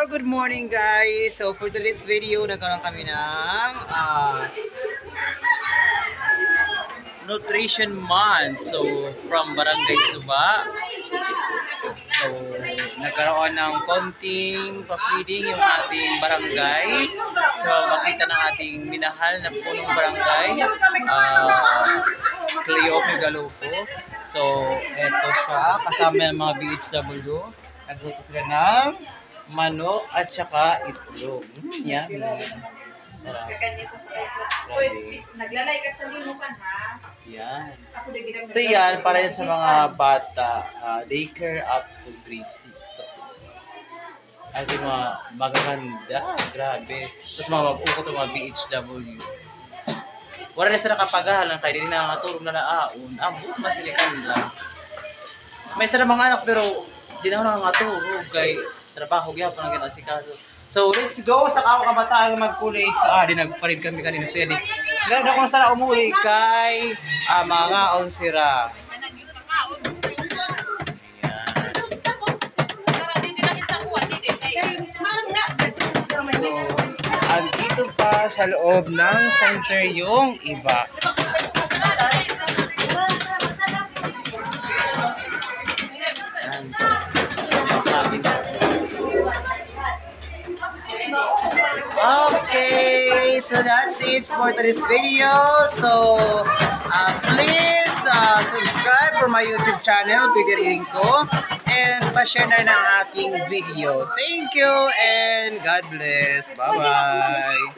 Good morning guys. So for today's video, nagkaroon kami ng nutrition month. So from Barangay Suba. So nagkaroon ng konting pa-feeding yung ating barangay. So makita ng ating minahal na punong barangay, Cleo Megalopo. So eto siya, kasama ng mga BHW. Nagluto sila ng manok at saka itlog. Yan. Sarap. Naglalay ka sa linukan ha. Yan. So yan, para yan sa mga bata, daycare up to grade 6. So, at yung mga magaganda, grabe. Tapos mga mag-ukot ng mga BHW. Wala na sila kapagahalan kaya din nakakatulog na laon. Buong masilikan lang. May isa na mga anak pero di na ako nakakatulog kay trabaho gyapon ang ginasikaso. So let's go sa ako kabataan mag-college. Di nagparid kami kanina. So yan, ganda ko sana umuwi kay mga onsira. So, andito pa sa loob ng center yung iba. Okay, so that's it for today's video. So please subscribe for my YouTube channel, Peter Iringco, and pa-share na ng aking video. Thank you and God bless. Bye-bye.